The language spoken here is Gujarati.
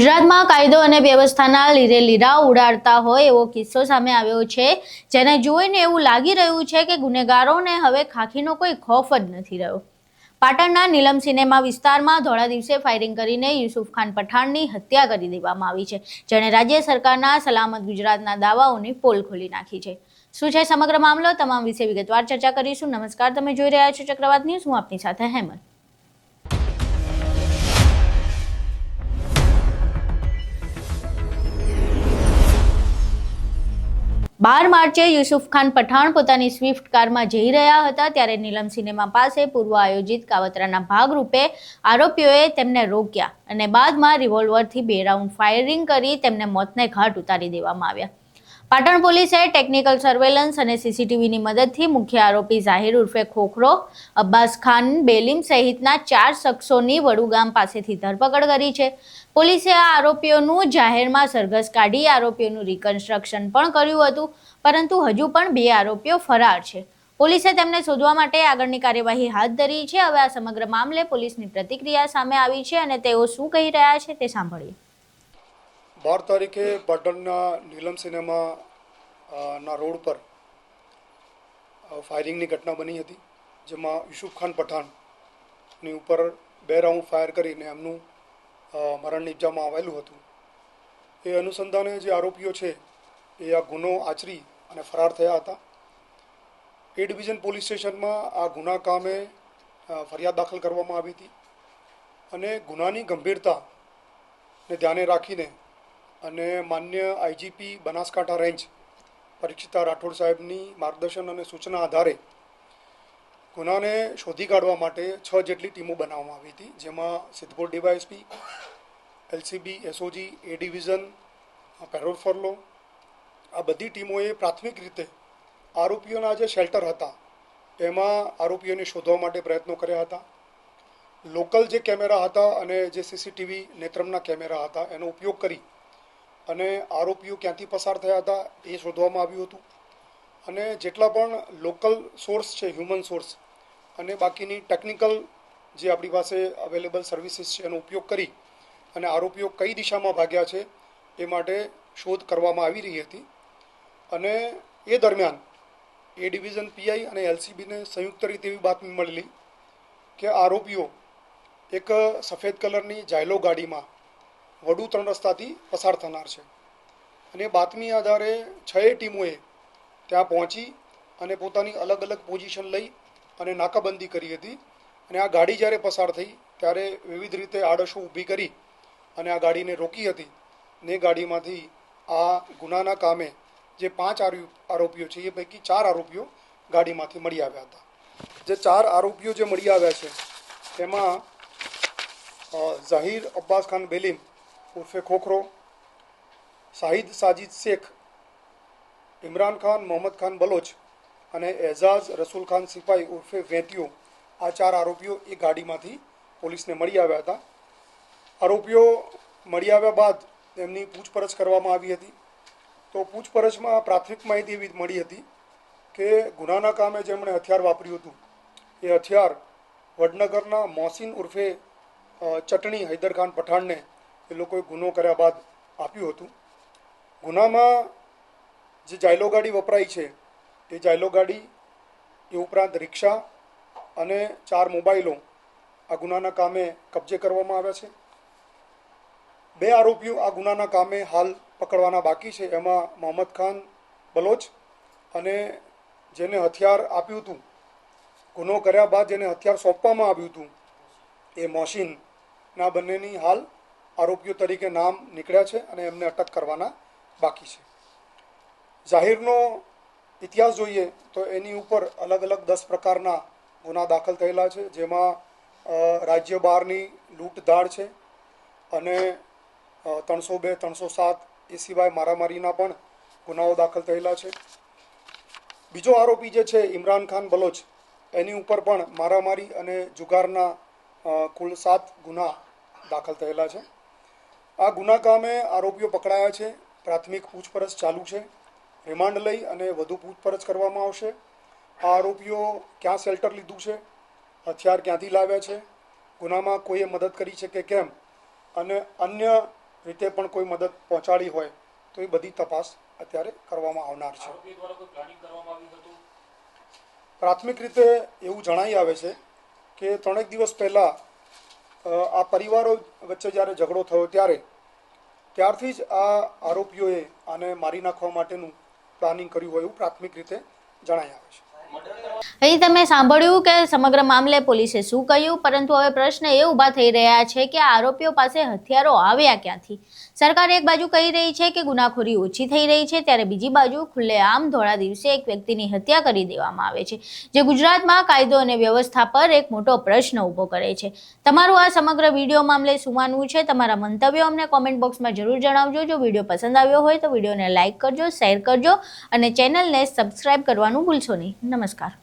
ગુજરાતમાં કાયદો અને વ્યવસ્થાના લીધે લીરા ઉડાડતા હોય એવો કિસ્સો સામે આવ્યો છે, જેને જોઈને એવું લાગી રહ્યું છે કે ગુનેગારોને હવે ખાખીનો કોઈ ખોફ જ નથી રહ્યો। પાટણના નીલમ સિનેમા વિસ્તારમાં ધોળા દિવસે ફાયરિંગ કરીને યુસુફ ખાન પઠાણની હત્યા કરી દેવામાં આવી છે, જેણે રાજ્ય સરકારના સલામત ગુજરાતના દાવાઓની પોલ ખોલી નાખી છે। શું છે સમગ્ર મામલો, તમામ વિશે વિગતવાર ચર્ચા કરીશું। નમસ્કાર, તમે જોઈ રહ્યા છો ચક્રવાત ન્યૂઝ, હું આપની સાથે હેમંત। 12 માર્ચે યુસુફ ખાન પઠાણ પોતાની સ્વિફ્ટ કારમાં જઈ રહ્યા હતા, ત્યારે નીલમ સિનેમા પાસે પૂર્વ આયોજિત કાવતરાના ભાગરૂપે આરોપીઓએ તેમને રોક્યા અને બાદમાં રિવોલ્વરથી 2 રાઉન્ડ ફાયરિંગ કરી તેમને મોતને ઘાટ ઉતારી દેવામાં આવ્યા। પાટણ પોલીસે ટેકનિકલ સર્વેલન્સ અને સીસીટીવીની મદદથી મુખ્ય આરોપી ઝાહિર ઉર્ફે ખોખરો, અબ્બાસ ખાન બેલીમ સહિતના 4 શખ્સોની વડુગામ પાસેથી ધરપકડ કરી છે। પોલીસે આ આરોપીઓનું જાહેરમાં સરઘસ કાઢી આરોપીઓનું રિકન્સ્ટ્રક્શન પણ કર્યું હતું, પરંતુ હજુ પણ 2 આરોપીઓ ફરાર છે। પોલીસે તેમને શોધવા માટે આગળની કાર્યવાહી હાથ ધરી છે। હવે આ સમગ્ર મામલે પોલીસની પ્રતિક્રિયા સામે આવી છે અને તેઓ શું કહી રહ્યા છે તે સાંભળીએ। 12 તારીખે પાટણના નીલમ સિનેમા ના રોડ પર ફાયરિંગની ઘટના બની હતી, જેમાં યુસુફ ખાન પઠાણની ઉપર 2 રાઉન્ડ ફાયર કરીને એમનું મરણ નિપજાવવામાં આવેલું હતું। એ અનુસંધાને જે આરોપીઓ છે એ આ ગુનો આચરી અને ફરાર થયા હતા। એ ડિવિઝન પોલીસ સ્ટેશનમાં આ ગુના કામે ફરિયાદ દાખલ કરવામાં આવી હતી અને ગુનાની ગંભીરતાને ધ્યાને રાખીને અને માન્ય આઈજીપી બનાસકાંઠા રેન્જ પરીક્ષિતા રાઠોડ સાહેબની માર્ગદર્શન અને સૂચના આધારે ગુનાને શોધી કાઢવા માટે 6 જેટલી ટીમો બનાવવામાં આવી હતી, જેમાં Sidhpur DYSP, LCB, SOG, A division, parole furlough, આ બધી ટીમોએ પ્રાથમિક રીતે આરોપીઓના જે શેલ્ટર હતા એમાં આરોપીઓને શોધવા માટે પ્રયત્નો કર્યા હતા। લોકલ જે કેમેરા હતા અને જે સીસીટીવી નેત્રમના કેમેરા હતા એનો ઉપયોગ કરી અને આરોપીઓ ક્યાંથી પસાર થયા હતા એ શોધવામાં આવ્યું હતું અને જેટલા પણ લોકલ સોર્સ છે, હ્યુમન સોર્સ, અને બાકીની ટેકનિકલ જે આપણી પાસે અવેલેબલ સર્વિસીસ છે એનો ઉપયોગ કરી અને આરોપીઓ કઈ દિશામાં ભાગ્યા છે એ માટે શોધ કરવામાં આવી રહી હતી। અને એ દરમિયાન એ ડિવિઝન પીઆઈ અને એલસીબીને સંયુક્ત રીતે એવી બાતમી મળેલી કે આરોપીઓ એક સફેદ કલરની જાયલો ગાડીમાં વડુ 3 રસ્તાથી પસાર થનાર છે અને બાતમી આધારે 6 ટીમોએ ત્યાં પહોંચી અને પોતાની અલગ અલગ પોઝિશન લઈ અને નાકાબંધી કરી હતી અને આ ગાડી જ્યારે પસાર થઈ ત્યારે વિવિધ રીતે આડશો ઊભી કરી અને આ ગાડીને રોકી હતી ને ગાડીમાંથી આ ગુનાના કામે જે 5 આરોપીઓ છે એ પૈકી 4 આરોપીઓ ગાડીમાંથી મળી આવ્યા હતા। જે 4 આરોપીઓ જે મળી આવ્યા છે તેમાં ઝાહિર અબ્બાસ ખાન બેલીમ ઉર્ફે ખોખરો, શાહિદ સાજિદ શેખ, ઇમરાન ખાન મોહમ્મદ ખાન બલોચ અને એઝાઝ રસૂલ ખાન સિપાઈ ઉર્ફે વેતિયો, આ 4 આરોપીઓ એ ગાડીમાંથી પોલીસને મળી આવ્યા હતા। આરોપીઓ મળી આવ્યા બાદ તેમની પૂછપરછ કરવામાં આવી હતી। તો પૂછપરછમાં પ્રાથમિક માહિતી એવી મળી હતી કે ગુનાના કામે જેમણે હથિયાર વાપર્યું હતું એ હથિયાર વડનગરના મોહસિન ઉર્ફે ચટણી હૈદરખાન પઠાણને એ લોકોએ ગુનો કર્યા બાદ આપ્યું હતું। ગુનામાં જે જાયલો ગાડી વપરાઈ છે એ જાયલો ગાડી એ ઉપરાંત રિક્ષા અને 4 મોબાઈલો આ ગુનાના કામે કબજે કરવામાં આવ્યા છે। 2 આરોપીઓ આ ગુનાના કામે હાલ પકડવાના બાકી છે, એમાં મોહમ્મદ ખાન બલોચ અને જેને હથિયાર આપ્યું હતું, ગુનો કર્યા બાદ જેને હથિયાર સોંપવામાં આવ્યું હતું એ મોહસિનના બંનેની હાલ આરોપીઓ તરીકે નામ નીકળ્યા છે અને એમને અટક કરવાના બાકી છે। ઝાહિરનો ઇતિહાસ જોઈએ તો એની ઉપર અલગ અલગ 10 પ્રકારના ગુના દાખલ થયેલા છે, જેમાં રાજ્ય બહારની લૂંટ ધાડ છે અને 302, 307 એ સિવાય મારામારીના પણ ગુનાઓ દાખલ થયેલા છે। બીજો આરોપી જે છે ઇમરાન ખાન બલોચ, એની ઉપર પણ મારામારી અને જુગારના કુલ 7 ગુના દાખલ થયેલા છે। આ ગુના કામે આરોપીઓ પકડાયા છે। પ્રાથમિક પૂછપરછ ચાલુ છે, રિમાન્ડ લઈ અને વધુ પૂછપરછ કરવામાં આવશે। આ આરોપીઓ ક્યાં શેલ્ટર લીધું છે, હથિયાર ક્યાંથી લાવ્યા છે, ગુનામાં કોઈએ મદદ કરી છે કે કેમ, અને અન્ય રીતે પણ કોઈ મદદ પહોંચાડી હોય તો એ બધી તપાસ અત્યારે કરવામાં આવનાર છે. પ્રાથમિક રીતે એવું જણાઈ આવે છે કે 3 દિવસ પહેલાં આ પરિવારો વચ્ચે જ્યારે ઝઘડો થયો ત્યારથી જ આ આરોપીઓએ આને મારી નાખવા માટેનું પ્લાનિંગ કર્યું હોય એવું પ્રાથમિક રીતે જણાઈ આવે છે. અહીં તમે સાંભળ્યું કે સમગ્ર મામલે પોલીસે શું કહ્યું, પરંતુ હવે પ્રશ્ન એ ઊભા થઈ રહ્યા છે કે આ આરોપીઓ પાસે હથિયારો આવ્યા ક્યાંથી. સરકાર એક બાજુ કહી રહી છે કે ગુનાખોરી ઓછી થઈ રહી છે, ત્યારે બીજી બાજુ ખુલ્લેઆમ ધોળા દિવસે એક વ્યક્તિની હત્યા કરી દેવામાં આવે છે, જે ગુજરાતમાં કાયદો અને વ્યવસ્થા પર એક મોટો પ્રશ્ન ઊભો કરે છે. તમારું આ સમગ્ર વિડીયો મામલે શું માનવું છે? તમારા મંતવ્યો અમને કોમેન્ટ બોક્સમાં જરૂર જણાવજો. જો વિડીયો પસંદ આવ્યો હોય તો વિડીયોને લાઇક કરજો, શેર કરજો અને ચેનલને સબસ્ક્રાઇબ કરવાનું ભૂલશો નહીં. નમસ્કાર.